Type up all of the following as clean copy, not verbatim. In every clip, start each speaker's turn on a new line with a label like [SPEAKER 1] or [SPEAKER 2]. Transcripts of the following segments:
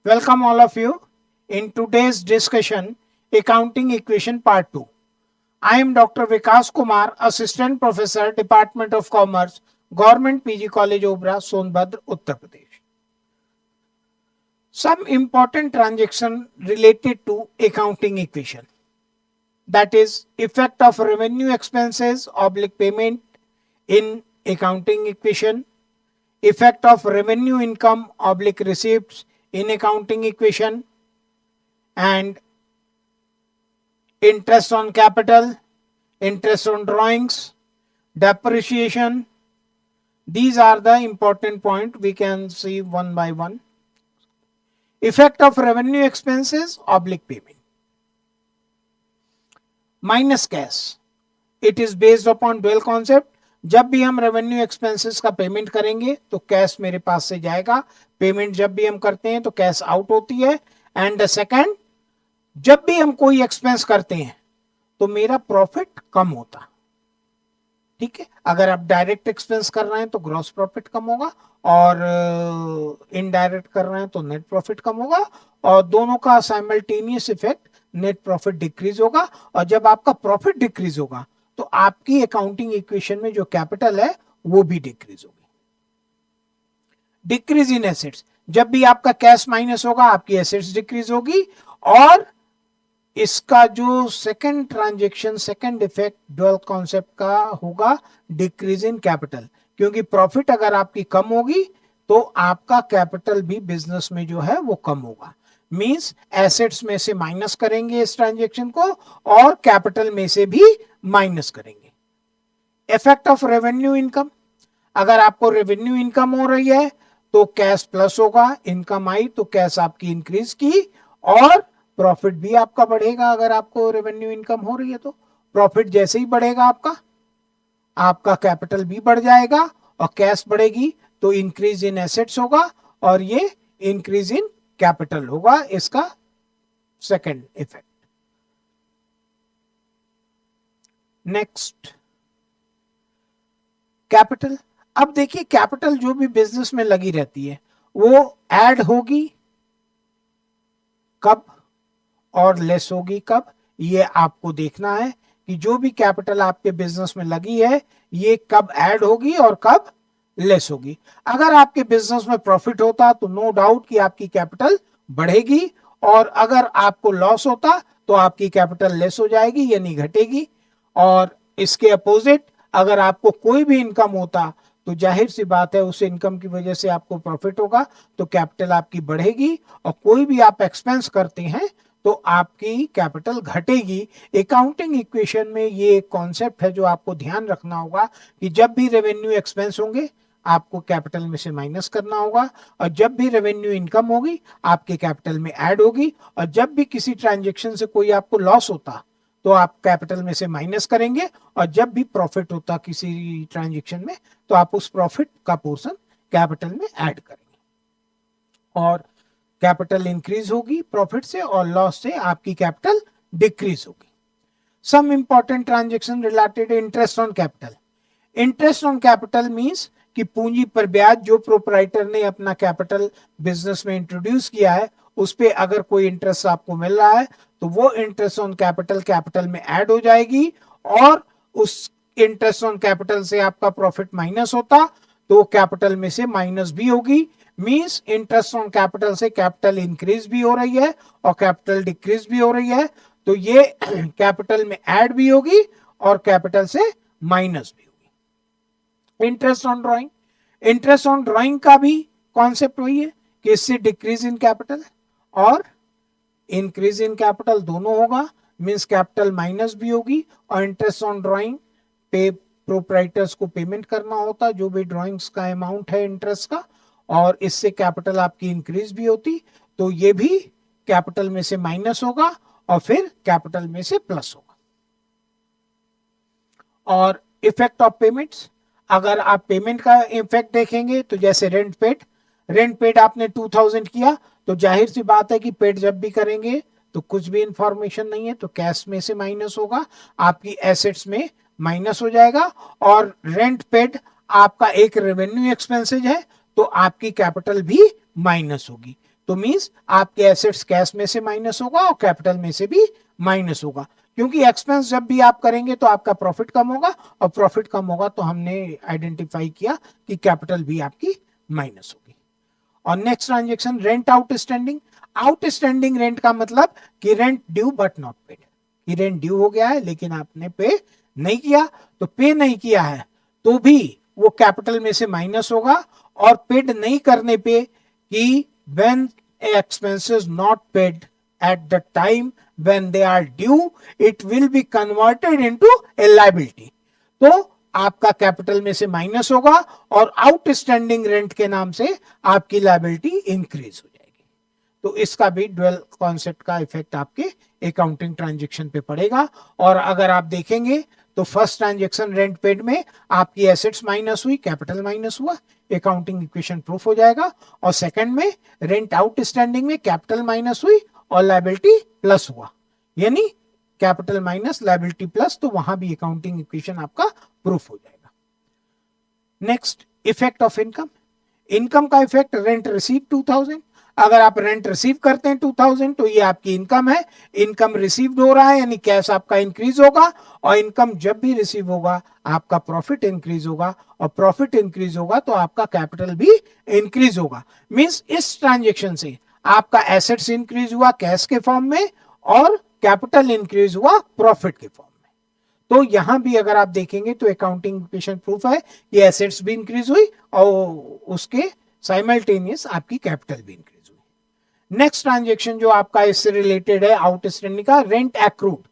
[SPEAKER 1] Welcome all of you in today's discussion, Accounting Equation Part 2. I am Dr. Vikas Kumar, Assistant Professor, Department of Commerce, Government PG College, Obra, Sonbhadra, Uttar Pradesh. Some important transaction related to accounting equation, that is effect of revenue expenses oblique payment in accounting equation, effect of revenue income oblique receipts in accounting equation, and interest on capital, interest on drawings, depreciation. These are the important point we can see one by one. Effect of revenue expenses oblique payment. Minus cash. It is based upon dual concept. जब भी हम revenue expenses का payment करेंगे तो cash मेरे पास से जाएगा, payment जब भी हम करते हैं तो कैश आउट होती है. एंड सेकंड, जब भी हम कोई एक्सपेंस करते हैं तो मेरा प्रॉफिट कम होता. ठीक है, अगर आप डायरेक्ट एक्सपेंस कर रहे हैं तो ग्रॉस प्रॉफिट कम होगा और इनडायरेक्ट कर रहे हैं तो नेट प्रॉफिट कम होगा, और दोनों का simultaneous effect net profit decrease होगा. और जब आपका प्रॉफिट डिक्रीज होगा तो आपकी अकाउंटिंग इक्वेशन में जो कैपिटल है वो भी डिक्रीज होगी. डिक्रीज इन एसेट्स, जब भी आपका कैश माइनस होगा आपकी एसेट्स डिक्रीज होगी. और इसका जो second transaction, second effect dual concept का होगा डिक्रीज इन कैपिटल, क्योंकि प्रॉफिट अगर आपकी कम होगी तो आपका कैपिटल भी बिजनेस में जो है वो कम होगा. मींस एसेट्स में से माइनस करेंगे इस ट्रांजैक्शन को और कैपिटल में से भी माइनस करेंगे. इफेक्ट ऑफ रेवेन्यू इनकम, अगर आपको रेवेन्यू इनकम हो रही है तो कैश प्लस होगा, इनकम आई तो कैश आपकी इंक्रीज की और प्रॉफिट भी आपका बढ़ेगा. अगर आपको रेवेन्यू इनकम हो रही है तो प्रॉफिट जैसे ही बढ़ेगा आपका कैपिटल भी बढ़ जाएगा और कैश बढ़ेगी तो इंक्रीज इन एसेट्स होगा और ये इंक्रीज इन कैपिटल होगा. इसका सेकंड इफेक्ट. Next, capital. अब देखिए कैपिटल जो भी बिजनेस में लगी रहती है वो ऐड होगी कब और लेस होगी कब, ये आपको देखना है कि जो भी कैपिटल आपके बिजनेस में लगी है ये कब ऐड होगी और कब लेस होगी. अगर आपके बिजनेस में प्रॉफिट होता तो नो डाउट कि आपकी कैपिटल बढ़ेगी, और अगर आपको लॉस होता तो आपकी कैपिटल लेस हो जाएगी यानी घटेगी. और इसके अपोजिट, अगर आपको कोई भी इनकम होता तो जाहिर सी बात है उस इनकम की वजह से आपको प्रॉफिट होगा तो कैपिटल आपकी बढ़ेगी, और कोई भी आप एक्सपेंस करते हैं तो आपकी कैपिटल घटेगी. अकाउंटिंग इक्वेशन में ये एक कॉन्सेप्ट है जो आपको ध्यान रखना होगा कि जब भी रेवेन्यू एक्सपेंस होंगे आपको कैपिटल में से माइनस करना होगा, और जब भी रेवेन्यू इनकम होगी आपके कैपिटल में ऐड होगी, और जब भी किसी ट्रांजेक्शन से कोई आपको लॉस होता तो आप कैपिटल में से माइनस करेंगे, और जब भी प्रॉफिट होता किसी ट्रांजेक्शन में तो आप उस प्रॉफिट का पोर्शन कैपिटल में ऐड करेंगे, और कैपिटल इंक्रीज होगी प्रॉफिट से और लॉस से आपकी कैपिटल डिक्रीज होगी. Some important transaction related interest on capital. Interest on capital means कि पूंजी पर ब्याज जो प्रोपराइटर ने अपना कैपिटल बिजनेस में इंट्रोड्यूस किया है उस पे अगर कोई इंटरेस्ट आपको मिल रहा है तो वो इंटरेस्ट ऑन कैपिटल कैपिटल में ऐड हो जाएगी, और उस इंटरेस्ट ऑन कैपिटल से आपका प्रॉफिट माइनस होता तो कैपिटल में से माइनस भी होगी. मींस इंटरेस्ट ऑन कैपिटल से कैपिटल इंक्रीज भी हो रही है और कैपिटल डिक्रीज भी हो रही है, तो ये कैपिटल में ऐड भी होगी और कैपिटल से माइनस भी होगी. Interest on drawing, interest on drawing का भी कॉन्सेप्ट वही है कि इससे डिक्रीज इन कैपिटल और इंक्रीज इन कैपिटल दोनों होगा. मींस कैपिटल माइनस भी होगी और इंटरेस्ट ऑन ड्राइंग पे प्रोपराइटर्स को पेमेंट करना होता जो भी ड्राइंग्स का अमाउंट है इंटरेस्ट का, और इससे कैपिटल आपकी इंक्रीज भी होती तो ये भी कैपिटल में से माइनस होगा और फिर कैपिटल में से प्लस होगा. और इफेक्ट ऑफ पेमेंट्स, अगर आप पेमेंट का इफेक्ट देखेंगे तो जैसे रेंट पेड आपने 2000 किया तो जाहिर सी बात है कि पेड जब भी करेंगे तो कुछ भी इंफॉर्मेशन नहीं है तो कैश में से माइनस होगा, आपकी एसेट्स में माइनस हो जाएगा. और रेंट पेड आपका एक रेवेन्यू एक्सपेंसेज है तो आपकी कैपिटल भी माइनस होगी. तो मींस आपके एसेट्स कैश में से माइनस होगा और कैपिटल में से भी माइनस होगा, क्योंकि एक्सपेंस जब भी आप करेंगे तो आपका प्रॉफिट कम होगा, और प्रॉफिट कम होगा तो हमने आइडेंटिफाई किया कि कैपिटल भी आपकी माइनस होगी। और next transaction rent outstanding. Outstanding rent का मतलब कि rent due but not paid, कि रेंट ड्यू हो गया है लेकिन आपने पे नहीं किया, तो पे नहीं किया है तो भी वो कैपिटल में से माइनस होगा, और पेड नहीं करने पे कि when expenses not paid at the time when they are due it will be converted into a liability, तो आपका कैपिटल में से माइनस होगा और आउटस्टैंडिंग रेंट के नाम से आपकी लायबिलिटी इंक्रीज हो जाएगी। तो इसका भी ड्यूअल कॉन्सेप्ट का इफेक्ट आपके अकाउंटिंग ट्रांजेक्शन पे पड़ेगा। और अगर आप देखेंगे तो फर्स्ट ट्रांजेक्शन रेंट पेड में आपकी एसेट्स माइनस हुई, कैपिटल माइनस हुआ, अकाउंटिंग इक्वेशन प्रूफ हो जाएगा। और सेकंड में रेंट आउटस्टैंडिंग में कैपिटल माइनस हुई और लायबिलिटी प्लस हुआ, यानी कैपिटल माइनस लायबिलिटी प्लस, तो वहां भी अकाउंटिंग इक्वेशन आपका प्रूफ हो जाएगा। Next effect of income. Income का इफेक्ट रेंट रिसीव 2000, अगर आप रेंट रिसीव करते हैं 2000 तो ये आपकी इनकम है, इनकम रिसीव्ड हो रहा है यानी कैश आपका इंक्रीज होगा, और इनकम जब भी रिसीव होगा आपका प्रॉफिट इंक्रीज होगा, और प्रॉफिट इंक्रीज होगा तो आपका कैपिटल भी इंक्रीज होगा। मींस इस ट्रांजेक्शन से आपका एसेट्स इंक्रीज हुआ कैश के फॉर्म में और कैपिटल इंक्रीज हुआ प्रॉफिट के फॉर्म में। तो यहां भी अगर आप देखेंगे तो अकाउंटिंग इक्वेशन प्रूफ है कि एसेट्स भी इंक्रीज हुई और उसके साइमल्टेनियस आपकी कैपिटल भी इंक्रीज हुई। नेक्स्ट ट्रांजेक्शन जो आपका इससे रिलेटेड है आउटस्टैंडिंग का, रेंट एक्रूड।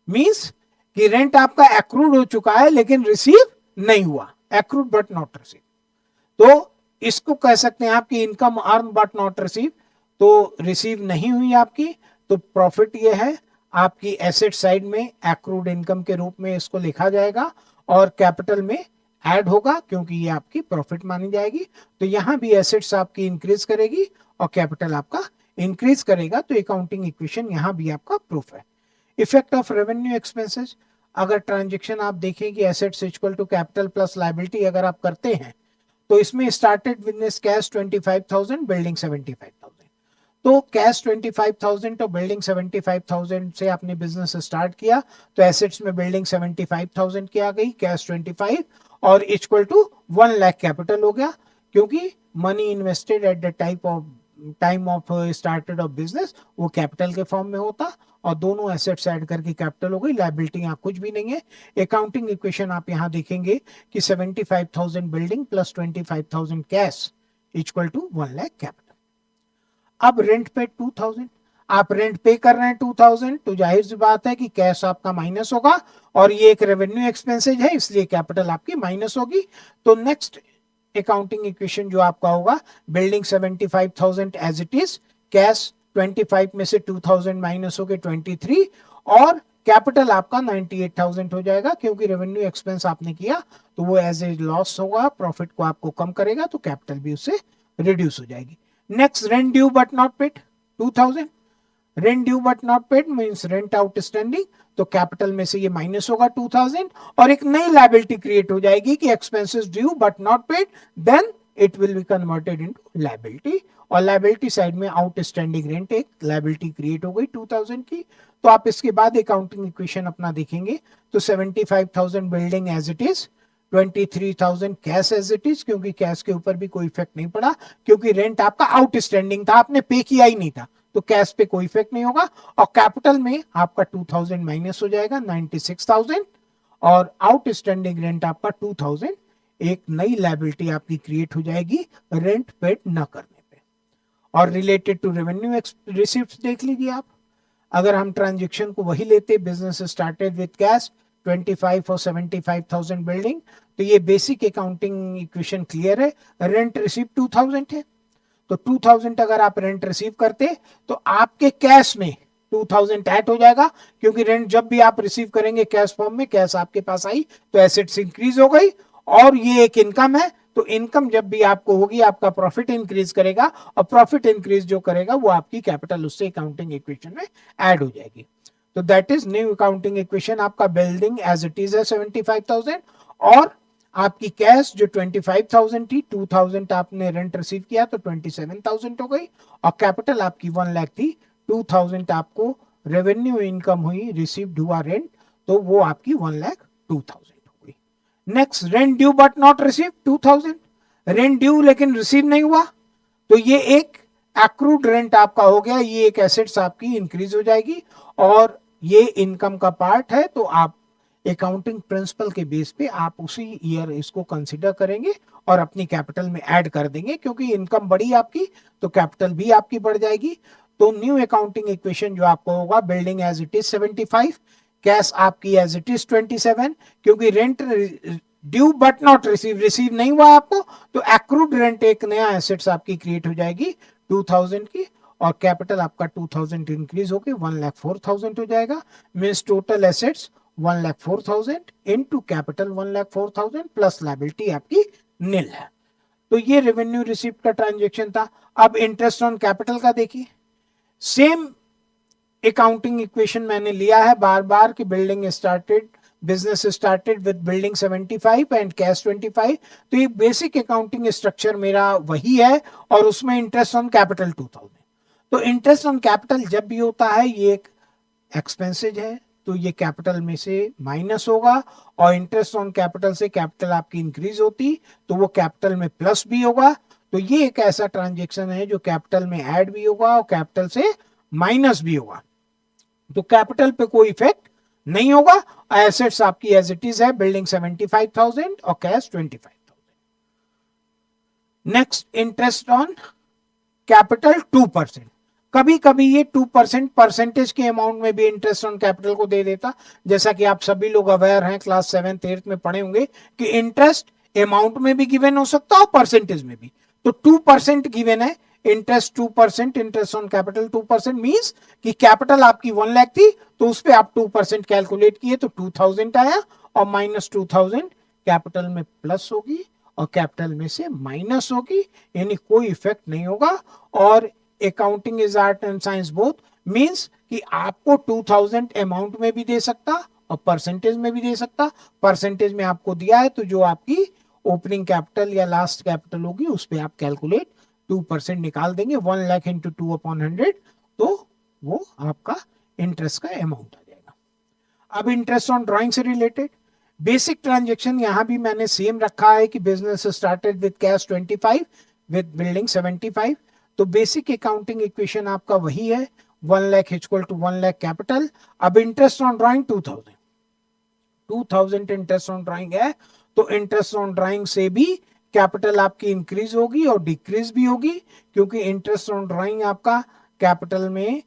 [SPEAKER 1] मींस कि रेंट आपका एक्रूड हो चुका है लेकिन रिसीव नहीं हुआ, एक्रूड बट नॉट रिसीव। तो इसको कह सकते हैं आपकी income earn but not receive, तो रिसीव नहीं हुई आपकी, तो प्रॉफिट ये है आपकी एसेट साइड में एक्रूड इनकम के रूप में इसको लिखा जाएगा और कैपिटल में ऐड होगा क्योंकि ये आपकी प्रॉफिट मानी जाएगी। तो यहां भी एसेट्स आपकी इंक्रीज करेगी और कैपिटल आपका इंक्रीज करेगा, तो अकाउंटिंग इक्वेशन यहां भी आपका प्रूफ है। Effect of revenue expenses. अगर ट्रांजेक्शन आप देखें कि assets equal to capital plus liability अगर आप करते हैं तो इसमें स्टार्टेड बिजनेस कैश 25,000, बिल्डिंग 75,000। तो कैश 25,000 तो बिल्डिंग 75,000 से आपने बिजनेस स्टार्ट किया, तो एसेट्स में बिल्डिंग 75,000 की आ गई, कैश 25 और इक्वल टू 1 लाख कैपिटल हो गया, क्योंकि money invested at the time of started off business वो कैपिटल के फॉर्म में होता, और दोनों एसेट्स ऐड करके कैपिटल हो गई, लायबिलिटी यहाँ कुछ भी नहीं है। अकाउंटिंग इक्वेशन आप यहाँ देखेंगे कि 75,000 building plus 25,000 cash equal to 1 lakh capital. अब रेंट पे 2000, आप रेंट पे कर रहे हैं 2000, तो जाहिर सी बात है कि कैश आपका माइनस होगा, और ये एक रेवेन्यू एक्सपेंसेज है इसलिए कैपिटल आपकी माइनस होगी। तो नेक्स्ट अकाउंटिंग इक्वेशन जो आपका होगा, building 75,000 as it is, cash 25 में से 2000 माइनस हो गए 23, और कैपिटल आपका 98,000 हो जाएगा, क्योंकि रेवेन्यू एक्सपेंस आपने किया तो वो एज ए लॉस होगा, प्रॉफिट को आपको कम करेगा, तो कैपिटल भी उससे रिड्यूस हो जाएगी। Next rent due but not paid 2000, rent due but not paid means rent outstanding, तो कैपिटल में से ये माइनस होगा 2000 और एक नई लायबिलिटी क्रिएट हो जाएगी कि expenses due but not paid, then it will be converted into liability, और लायबिलिटी साइड में आउटस्टैंडिंग रेंट एक लायबिलिटी क्रिएट हो गई 2000 की। तो आप इसके बाद अकाउंटिंग इक्वेशन अपना देखेंगे तो 75,000 building as it is, 23,000 cash as it is, क्योंकि कैश के ऊपर भी कोई इफेक्ट नहीं पड़ा क्योंकि रेंट आपका आउटस्टैंडिंग था, आपने पे किया ही नहीं था, तो कैश पे कोई इफेक्ट नहीं होगा, और कैपिटल में आपका 2000 माइनस हो जाएगा 96,000, और आउटस्टैंडिंग रेंट आपका 2000, एक नई लायबिलिटी आपकी क्रिएट हो जाएगी रेंट पेड न करने पे। और रिलेटेड टू रेवेन्यू रिसिप्ट देख लीजिए आप, अगर हम ट्रांजेक्शन को वही लेते, बिजनेस स्टार्टेड विद कैश 25 और 75,000 बिल्डिंग, तो ये बेसिक अकाउंटिंग इक्वेशन क्लियर है। रेंट रिसीव 2000 है, तो 2000 अगर आप रेंट रिसीव करते तो आपके कैश में 2000 ऐड हो जाएगा, क्योंकि रेंट जब भी आप रिसीव करेंगे कैश फॉर्म में, कैश आपके पास आई तो एसेट्स इंक्रीज हो गई, और ये एक इनकम है, तो इनकम जब भी आपको होगी आपका प्रॉफिट इंक्रीज करेगा, और प्रॉफिट इंक्रीज जो करेगा वो आपकी कैपिटल उससे अकाउंटिंग इक्वेशन में ऐड हो जाएगी। तो that is new accounting equation आपका बिल्डिंग एज इट इज है 75,000, और आपकी कैश जो 25,000 थी, 2,000 आपने रेंट रिसीव किया तो 27,000 हो गई, और कैपिटल आपकी 1 लाख थी, 2,000 आपको रेवेन्यू इनकम हुई, रिसीव्ड हुआ रेंट, तो वो आपकी 1,02,000 हो गई। Next, rent due but not receive 2,000, rent due लेकिन रिसीव नहीं हुआ, तो ये एक एक्रूड रेंट आपका हो गया, ये एक एसेट्स आपकी इंक्रीज हो जाएगी, और ये इनकम का पार्ट है, तो आप अकाउंटिंग प्रिंसिपल के बेस पे आप उसी ईयर इसको कंसीडर करेंगे और अपनी कैपिटल में ऐड कर देंगे, क्योंकि इनकम बढ़ी आपकी तो कैपिटल भी आपकी बढ़ जाएगी। तो न्यू अकाउंटिंग इक्वेशन जो आपको होगा, building as it is 75, cash आपकी एज इट इज 27, क्योंकि rent due but not receive नहीं हुआ आपको, तो एक्रूड रेंट एक नया एसेट्स आपकी क्रिएट हो जाएगी 2,000 की, और कैपिटल आपका 2,000 इंक्रीज होकर 1,04,000 हो जाएगा। Means total assets 1,04,000 into capital 1,04,000 plus liability आपकी नील है। तो ये रेवेन्यू रिसीप्ट का ट्रांजेक्शन था। अब इंटरेस्ट ऑन कैपिटल का देखिए, सेम अकाउंटिंग इक्वेशन मैंने लिया है बार बार कि building started, business started with building 75 and cash 25, तो ये बेसिक अकाउंटिंग स्ट्रक्चर मेरा वही है, और उसमें इंटरेस्ट ऑन कैपिटल 2,000। तो इंटरेस्ट ऑन कैपिटल जब भी होता है ये एक एक्सपेंसेज है, तो ये कैपिटल में से माइनस होगा, और इंटरेस्ट ऑन कैपिटल से कैपिटल आपकी इंक्रीज होती तो वो कैपिटल में प्लस भी होगा। तो ये एक ऐसा ट्रांजेक्शन है जो कैपिटल में ऐड भी होगा और कैपिटल से माइनस भी होगा, तो कैपिटल पे कोई इफेक्ट नहीं होगा। एसेट्स आपकी एज इट इज है, बिल्डिंग 75,000 और cash 25,000। Next, interest on capital 2%। कभी कभी ये 2% परसेंटेज के अमाउंट में भी इंटरेस्ट ऑन कैपिटल को दे देता, जैसा कि आप सभी लोग अवेयर हैं, क्लास 7th 8th में पढ़े होंगे कि इंटरेस्ट अमाउंट में भी गिवन हो सकता है और परसेंटेज में भी। तो 2% गिवन है, interest 2%, interest on capital 2% means कि कैपिटल आपकी 1 लाख थी तो उस पर आप 2% कैलकुलेट किए तो 2,000 आया, और माइनस 2,000 कैपिटल में प्लस होगी और कैपिटल में से माइनस होगी, यानी कोई इफेक्ट नहीं होगा। और accounting is art and science both, means कि आपको 2,000 अमाउंट में भी दे सकता और परसेंटेज में भी दे सकता। परसेंटेज में आपको दिया है तो जो आपकी ओपनिंग कैपिटल या लास्ट कैपिटल होगी उस पर आप कैलकुलेट 2% निकाल देंगे, 1 लाख इंटू 2/100, तो वो आपका इंटरेस्ट का अमाउंट आ जाएगा। अब इंटरेस्ट ऑन ड्राइंग से रिलेटेड बेसिक ट्रांजेक्शन यहां भी मैंने सेम रखा है कि business started with cash 25 with building 75, तो बेसिक अकाउंटिंग इक्वेशन आपका वही है, 1 lakh equal to 1 lakh capital. अब interest on drawing 2,000 interest on drawing है, तो इंटरेस्ट ऑन ड्राइंग से भी कैपिटल आपकी इंक्रीज होगी और डिक्रीज भी होगी, क्योंकि इंटरेस्ट ऑन ड्राइंग आपका कैपिटल में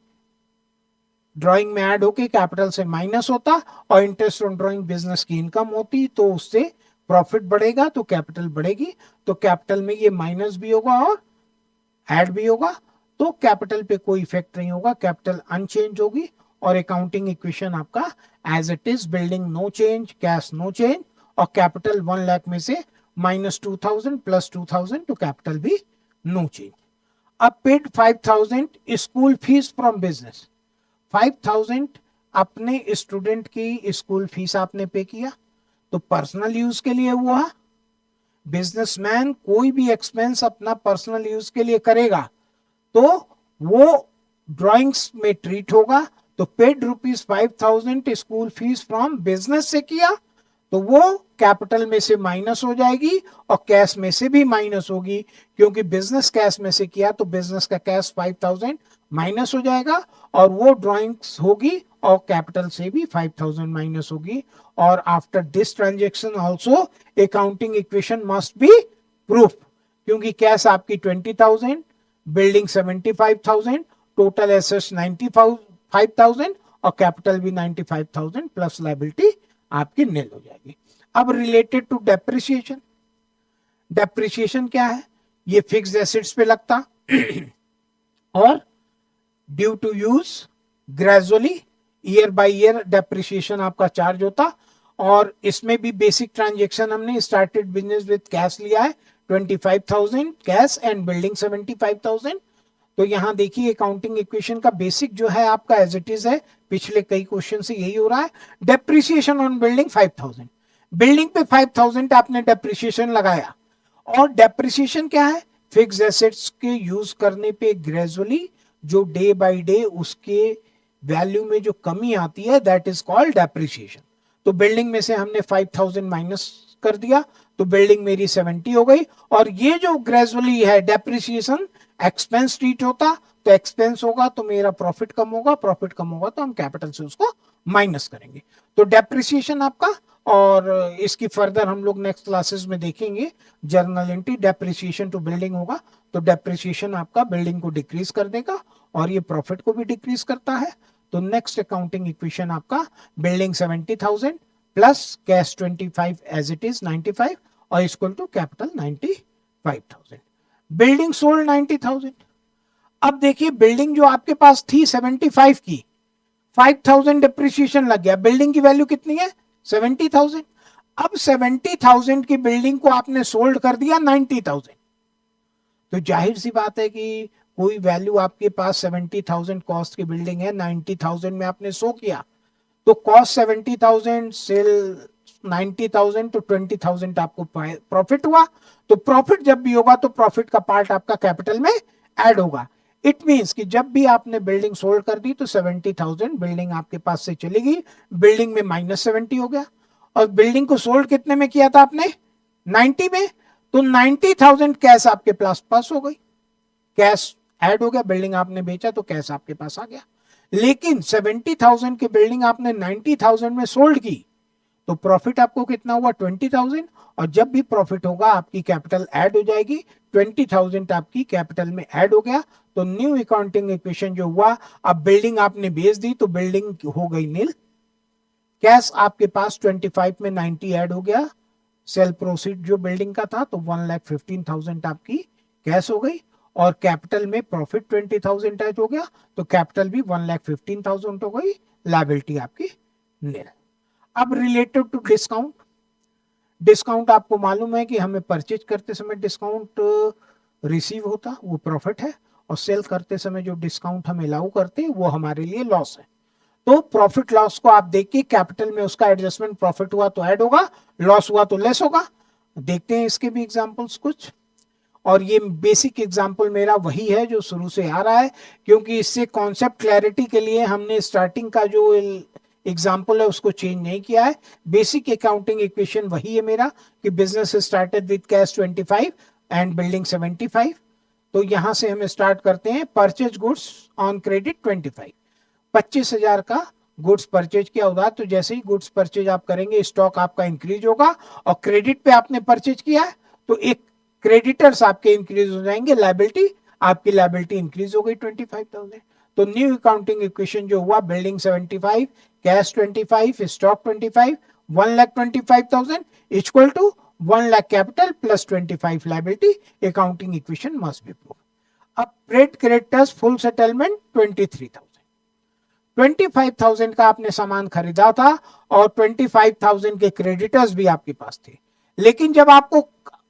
[SPEAKER 1] ड्राइंग में ऐड होके कैपिटल से माइनस होता, और इंटरेस्ट ऑन ड्राइंग बिजनेस की इनकम होती तो उससे प्रॉफिट बढ़ेगा तो कैपिटल बढ़ेगी, तो कैपिटल में ये माइनस भी होगा और ऐड भी होगा, तो कैपिटल पे कोई इफेक्ट नहीं होगा, कैपिटल अनचेंज होगी। और अकाउंटिंग इक्वेशन आपका as it is, building no change, cash no change, और कैपिटल 1 लाख में से माइनस 2,000 प्लस 2,000, तो कैपिटल भी नो चेंज। अब paid 5,000 school fees from business, 5,000 अपने स्टूडेंट की स्कूल फीस आपने पे किया, तो पर्सनल यूज के लिए हुआ। बिजनेसमैन कोई भी एक्सपेंस अपना पर्सनल यूज के लिए करेगा तो वो ड्राइंग्स में ट्रीट होगा। तो paid ₹5,000 school fees from business से किया तो वो कैपिटल में से माइनस हो जाएगी और कैश में से भी माइनस होगी, क्योंकि बिजनेस कैश में से किया तो बिजनेस का कैश 5,000 माइनस हो जाएगा, और वो ड्राइंग्स होगी और कैपिटल से भी 5,000 माइनस होगी। और after this transaction also accounting equation must B proof, क्योंकि कैश आपकी 20,000, बिल्डिंग 75,000, टोटल एसेट्स 95,000 और कैपिटल भी 95,000 प्लस लायबिलिटी आपकी नील हो जाएगी। अब रिलेटेड टू डेप्रिसिएशन, डेप्रिसिएशन क्या है, ये फिक्स्ड एसेट्स पे लगता और due to use gradually year by year depreciation आपका चार्ज होता। और इसमें भी बेसिक ट्रांजेक्शन हमने स्टार्टेड बिजनेस विद कैश लिया है, 25,000 कैश एंड बिल्डिंग 75,000। तो यहां देखिए अकाउंटिंग इक्वेशन का बेसिक जो है आपका एज इट इज है, पिछले कई क्वेश्चन से यही हो रहा है। डेप्रिसिएशन ऑन बिल्डिंग 5,000, बिल्डिंग पे 5,000 आपने डेप्रिसिएशन लगाया, और डेप्रिसिएशन क्या है, फिक्स एसेट्स के यूज करने पे ग्रेजुअली जो डे बाय डे उसके वैल्यू में जो कमी आती है, दैट इज कॉल्ड डेप्रिसिएशन। तो बिल्डिंग में से हमने 5,000 माइनस कर दिया, तो बिल्डिंग मेरी 70 हो गई, और ये जो ग्रेजुअली है डेप्रिसिएशन एक्सपेंस ट्रीट होता, तो एक्सपेंस होगा तो मेरा प्रॉफिट कम होगा, प्रॉफिट कम होगा तो हम कैपिटल से उसको माइनस करेंगे। तो डेप्रिसिएशन आपका, और इसकी फर्दर हम लोग नेक्स्ट क्लासेस में देखेंगे, journal entry depreciation to building होगा, तो डेप्रिसिएशन आपका बिल्डिंग को डिक्रीज कर देगा और ये प्रॉफिट को भी डिक्रीज करता है। तो नेक्स्ट अकाउंटिंग इक्वेशन आपका building 70,000 plus cash 25 as it is 95 और equal to capital 95,000। Building sold 90,000। अब देखिए बिल्डिंग जो आपके पास थी 75 की, 5,000 डिप्रिसिएशन लग गया, बिल्डिंग की वैल्यू कितनी है 70,000। अब 70,000 की बिल्डिंग को आपने सोल्ड कर दिया 90,000, तो जाहिर सी बात है कि कोई वैल्यू आपके पास 70,000 कॉस्ट की बिल्डिंग है, 90,000 में आपने सो किया, तो कॉस्ट 70,000 सेल 90,000, तो 20,000 आपको प्रॉफिट हुआ। तो प्रॉफिट जब भी होगा तो प्रॉफिट का पार्ट आपका कैपिटल में ऐड होगा। इट मींस कि जब भी आपने बिल्डिंग सोल्ड कर दी तो 70,000 बिल्डिंग आपके पास से चली गई, बिल्डिंग में -70 हो गया, और बिल्डिंग को सोल्ड कितने में किया था आपने 90 में, तो 90,000 कैश आपके पास हो गई, कैश ऐड हो गया, बिल्डिंग आपने बेचा तो कैश आपके पास आ गया। लेकिन 70,000 की बिल्डिंग आपने 90,000 में सोल्ड की, तो प्रॉफिट आपको कितना हुआ 20,000, और जब भी प्रॉफिट होगा आपकी कैपिटल ऐड हो जाएगी, 20,000 आपकी कैपिटल में ऐड हो गया, तो न्यू अकाउंटिंग इक्वेशन जो हुआ, अब बिल्डिंग आपने बेच दी तो बिल्डिंग हो गई नील, कैश आपके पास 25 में 90 ऐड हो गया, सेल प्रोसीड जो बिल्डिंग का था तो 1,15,000 आपकी कैश हो गई, और कैपिटल में प्रॉफिट 20,000 ऐड हो गया, तो कैपिटल भी 1,15,000 हो गई, लायबिलिटी आपकी नील। अब रिलेटेड टू डिस्काउंट, डिस्काउंट आपको मालूम है कि हमें परचेज करते समय डिस्काउंट रिसीव होता, वो प्रॉफिट है, और सेल करते समय जो डिस्काउंट हम अलाउ करते हैं वो हमारे लिए लॉस है। तो प्रॉफिट लॉस को आप देखिए, कैपिटल में उसका एडजस्टमेंट, प्रॉफिट हुआ तो ऐड होगा, लॉस हुआ तो लेस होगा। देखते हैं इसके भी एग्जांपल्स कुछ, और ये बेसिक एग्जांपल मेरा वही है जो शुरू से आ रहा है, क्योंकि इससे कॉन्सेप्ट क्लैरिटी के लिए हमने स्टार्टिंग का जो एग्जाम्पल है उसको चेंज नहीं किया है। बेसिक अकाउंटिंग इक्वेशन वही है मेरा कि business started with cash 25 and building 75। तो यहां से हम स्टार्ट करते हैं, परचेज गुड्स ऑन क्रेडिट 25, 25,000 का गुड्स परचेज किया उधार, तो जैसे ही गुड्स परचेज आप करेंगे स्टॉक आपका इंक्रीज होगा, और क्रेडिट पे आपने परचेज किया है तो एक क्रेडिटर्स आपके इंक्रीज हो जाएंगे, लायबिलिटी आपकी लायबिलिटी इंक्रीज हो गई 25,000। तो न्यू अकाउंटिंग इक्वेशन जो हुआ, building 75, cash 25, stock 25, 1,25,000 equal to 1 lakh capital plus 25 liability, accounting equation must be prove. अब ट्रेड क्रेडिटर्स फुल सेटलमेंट 23,000, 25,000 का आपने सामान खरीदा था और 25,000 के क्रेडिटर्स भी आपके पास थे, लेकिन जब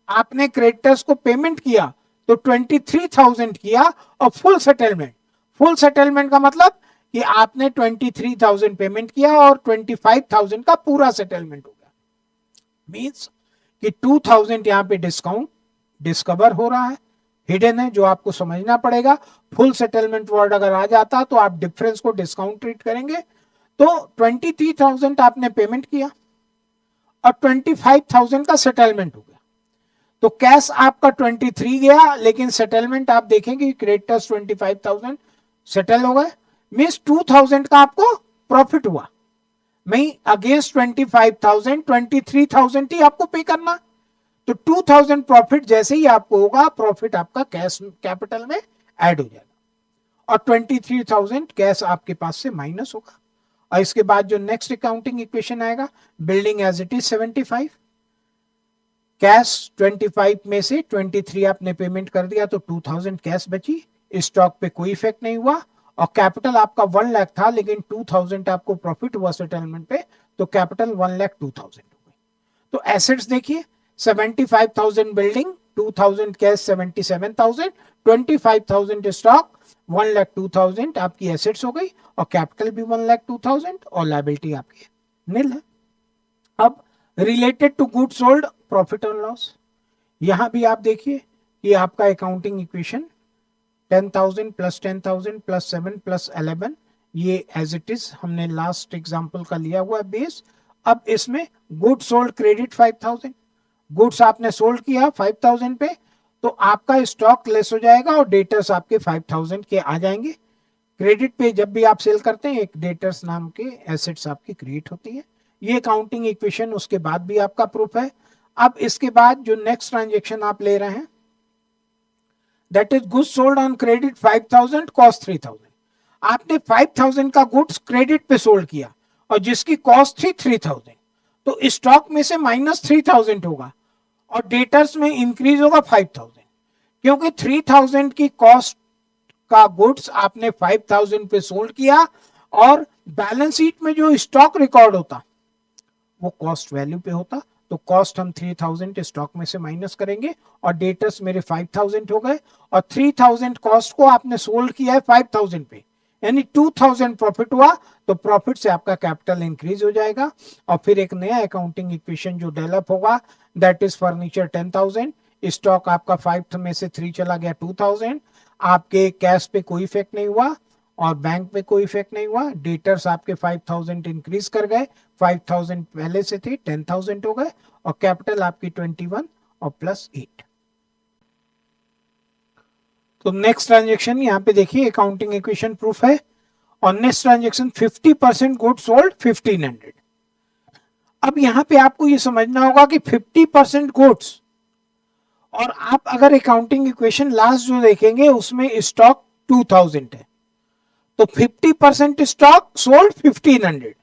[SPEAKER 1] आपने क्रेडिटर्स को पेमेंट किया तो 23,000 किया, और फुल सेटलमेंट, फुल सेटलमेंट का मतलब कि आपने 23,000 पेमेंट किया और 25,000 का पूरा सेटलमेंट हो गया, मींस कि 2,000 यहां पे डिस्काउंट डिस्कवर हो रहा है, हिडन है, जो आपको समझना पड़ेगा। फुल सेटलमेंट वर्ड अगर आ जाता तो आप डिफरेंस को डिस्काउंट ट्रीट करेंगे। तो 23,000 आपने पेमेंट किया और 25,000 का सेटलमेंट हो गया, तो कैश आपका 23 गया, लेकिन सेटलमेंट आप देखेंगे क्रेडिटर्स 25,000 सेटल हो गए, मींस 2,000 का आपको प्रॉफिट हुआ। मैं अगेंस्ट 25,000 23,000 ही आपको पे करना, तो 2,000 प्रॉफिट जैसे ही आपको होगा, प्रॉफिट आपका कैश कैपिटल में ऐड हो जाएगा, और 23,000 कैश आपके पास से माइनस होगा। और इसके बाद जो नेक्स्ट अकाउंटिंग इक्वेशन आएगा, building as it is 75, cash 25 में से 23 आपने पेमेंट कर दिया तो 2,000 कैश बची, स्टॉक पे कोई इफेक्ट नहीं हुआ, और कैपिटल आपका 1 लाख था लेकिन 2,000 आपको प्रॉफिट हुआ सेटलमेंट पे, तो कैपिटल 1,02,000 हो गई। तो एसेट्स देखिए, 75,000 बिल्डिंग, 2,000 कैश 77,000, 25,000 स्टॉक, 1,02,000 आपकी एसेट्स हो गई, और कैपिटल भी 1,02,000, और लायबिलिटी आपकी निल है। अब related to good sold profit और लॉस, यहां भी आप देखिए कि आपका accounting equation 10,000 plus 10,000 plus 7 plus 11, ये एज इट इज हमने लास्ट एग्जांपल का लिया हुआ है बेस। अब इसमें गुड सोल्ड क्रेडिट 5,000, गुड्स आपने सोल्ड किया 5,000 पे, तो आपका स्टॉक लेस हो जाएगा और डेटर्स आपके 5,000 के आ जाएंगे। क्रेडिट पे जब भी आप सेल करते हैं एक डेटर्स नाम के एसेट्स आपकी क्रिएट होती है। ये अकाउंटिंग इक्वेशन उसके बाद भी आपका प्रूफ है। अब इसके बाद जो नेक्स्ट ट्रांजेक्शन आप ले रहे हैं that is goods sold on credit 5,000 cost 3,000। आपने 5,000 का गुड्स क्रेडिट पे सोल्ड किया और जिसकी कॉस्ट थी 3,000, तो स्टॉक में से माइनस 3,000 होगा और डेटर्स में इंक्रीज होगा 5,000, क्योंकि 3,000 की कॉस्ट का गुड्स आपने 5,000 पे सोल्ड किया और बैलेंस शीट में जो स्टॉक रिकॉर्ड होता वो कॉस्ट वैल्यू पे होता। तो कॉस्ट हम 3,000 स्टॉक में से माइनस करेंगे और डेटर्स मेरे 5,000 हो गए और 3,000 कॉस्ट को आपने सोल्ड किया है 5,000 पे, यानी 2,000 प्रॉफिट हुआ, तो प्रॉफिट से आपका कैपिटल इंक्रीज हो जाएगा। और फिर एक नया अकाउंटिंग इक्वेशन जो डेवलप होगा दैट इज फर्नीचर 10,000, स्टॉक आपका 5 में से 3 चला गया 2,000, आपके कैश पे कोई इफेक्ट नहीं हुआ और बैंक पे कोई इफेक्ट नहीं हुआ, डेटर्स आपके 5,000 इंक्रीज कर गए, 5,000 पहले से थे 10,000 हो गए और कैपिटल आपकी 21 और प्लस 8। तो नेक्स्ट ट्रांजेक्शन यहाँ पे देखिए अकाउंटिंग इक्वेशन प्रूफ है और नेक्स्ट ट्रांजेक्शन 50% गुड सोल्ड 1,500। अब यहाँ पे आपको ये समझना होगा कि 50% गुड्स, और आप अगर अकाउंटिंग इक्वेशन लास्ट जो देखेंगे उसमें स्टॉक 2,000 है, तो 50% स्टॉक सोल्ड 1,500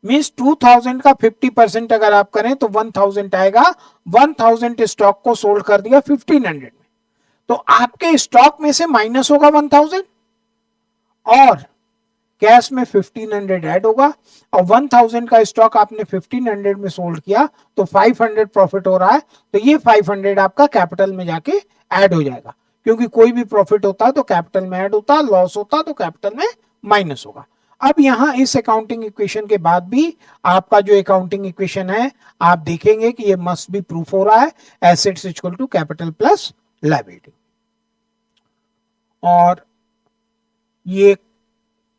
[SPEAKER 1] मीन्स 2,000 का 50% अगर आप करें तो 1,000 आएगा। 1,000 स्टॉक को सोल्ड कर दिया 1,500 में, तो आपके स्टॉक में से माइनस होगा 1,000 और कैश में 1,500 ऐड होगा और 1,000 का स्टॉक आपने 1,500 में सोल्ड किया तो 500 प्रॉफिट हो रहा है, तो ये 500 आपका कैपिटल में जाके ऐड हो जाएगा, क्योंकि कोई भी प्रॉफिट होता है तो कैपिटल में ऐड होता है, लॉस होता है तो कैपिटल में माइनस होगा। अब यहां इस अकाउंटिंग इक्वेशन के बाद भी आपका जो अकाउंटिंग इक्वेशन है आप देखेंगे कि ये मस्ट बी प्रूफ हो रहा है, assets equal to capital plus liability. और ये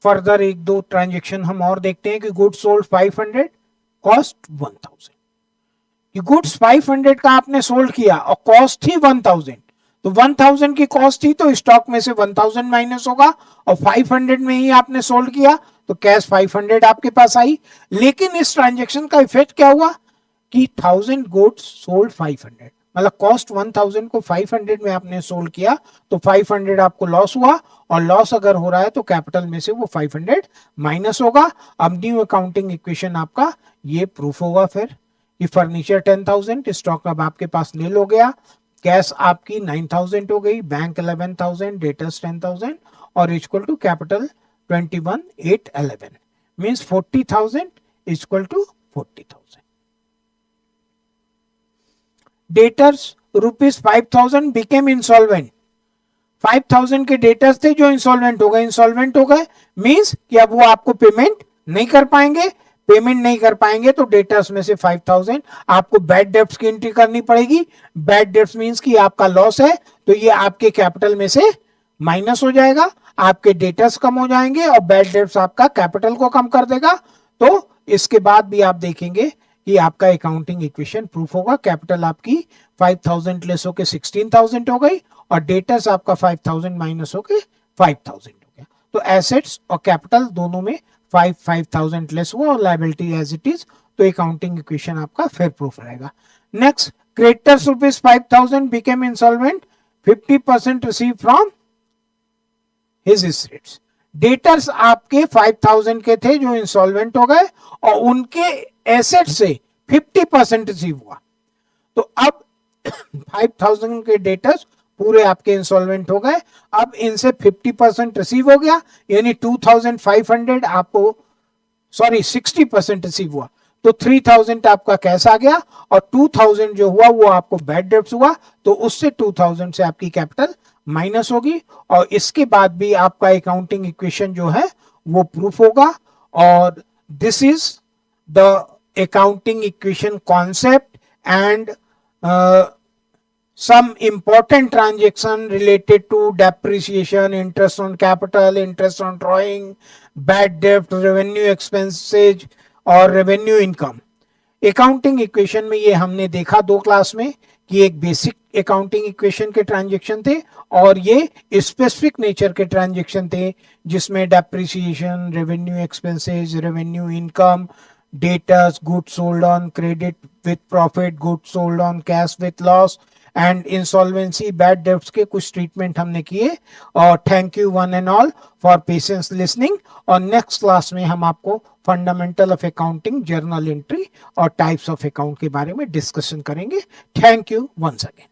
[SPEAKER 1] फर्दर एक दो ट्रांजेक्शन हम और देखते हैं कि गुड्स सोल्ड 500 कॉस्ट 1,000, कि गुड्स 500 का आपने सोल्ड किया और कॉस्ट थी 1,000, तो 1,000 की कॉस्ट थी तो स्टॉक में से 1,000 माइनस होगा और 500 में ही आपने सोल्ड किया तो कैश 500 आपके पास आई। लेकिन इस ट्रांजेक्शन का इफेक्ट क्या हुआ कि 1,000 गुड्स सोल्ड 500, मतलब कॉस्ट 1,000 को 500 में आपने सोल्ड किया तो 500 आपको लॉस हुआ और लॉस अगर हो रहा है तो कैपिटल में से वो 500 माइनस होगा। अब न्यू अकाउंटिंग इक्वेशन आपका ये प्रूफ होगा फिर कि फर्नीचर 10,000 स्टॉक अब आपके पास नील हो गया, कैश आपकी 9,000 हो गई, बैंक 11,000, डेटर्स 10,000 और equal to capital 21,811 means 40,000 equal to 40,000। Debtors rupees 5,000 became insolvent, 5,000 के डेटर्स थे जो इंसॉल्वेंट हो गए, इंसॉल्वेंट हो गए मींस कि अब वो आपको पेमेंट नहीं कर पाएंगे, पेमेंट नहीं कर पाएंगे तो डेटर्स में से 5,000 आपको बैड डेब्ट्स की एंट्री करनी पड़ेगी। बैड डेब्ट्स मींस कि आपका लॉस है तो ये आपके कैपिटल में से माइनस हो जाएगा, आपके डेटर्स कम हो जाएंगे और बैड डेब्ट्स आपका कैपिटल को कम कर देगा। तो इसके बाद भी आप देखेंगे कि आपका अकाउंटिंग इक्वेशन प्रूफ होगा, कैपिटल आपकी 5,000 लेस होकर 16,000 हो गई और डेटर्स आपका 5,000 माइनस होकर 5,000 हो गया। तो एसेट्स और कैपिटल दोनों में 5,000 लेस हुआ और लायबिलिटी एज इट इज, तो अकाउंटिंग इक्वेशन आपका फिर प्रूफ रहेगा। Next, creditors rupees 5,000 became insolvent, 50% receive from his assets. Debtors आपके 5,000 के थे जो इंसॉल्वेंट हो गए और उनके एसेट से 50% रिसीव हुआ, तो अब 5,000 के डेटर्स पूरे आपके इंसॉल्वेंट हो गए, अब इनसे 50% रिसीव हो गया यानी 2,500 आपको, सॉरी 60% रिसीव हुआ तो 3,000 आपका कैश आ गया और 2,000 जो हुआ वो आपको बैड डेब्ट्स हुआ तो उससे 2,000 से आपकी कैपिटल माइनस होगी और इसके बाद भी आपका अकाउंटिंग इक्वेशन जो है वो प्रूफ होगा। और this is the accounting equation concept and some important transaction related to depreciation, interest on capital, interest on drawing, bad debt, revenue expenses और revenue income. अकाउंटिंग इक्वेशन में ये हमने देखा 2 क्लास में कि एक बेसिक अकाउंटिंग इक्वेशन के transaction थे और ये स्पेसिफिक नेचर के ट्रांजैक्शन थे जिसमें depreciation, revenue expenses, revenue income, debtors, goods sold on credit with profit, goods sold on cash with loss and insolvency, bad debts के कुछ ट्रीटमेंट हमने किए. और thank you one and all for patience listening. और next class में हम आपको fundamental of accounting, journal entry और टाइप्स ऑफ अकाउंट के बारे में डिस्कशन करेंगे. Thank you once again.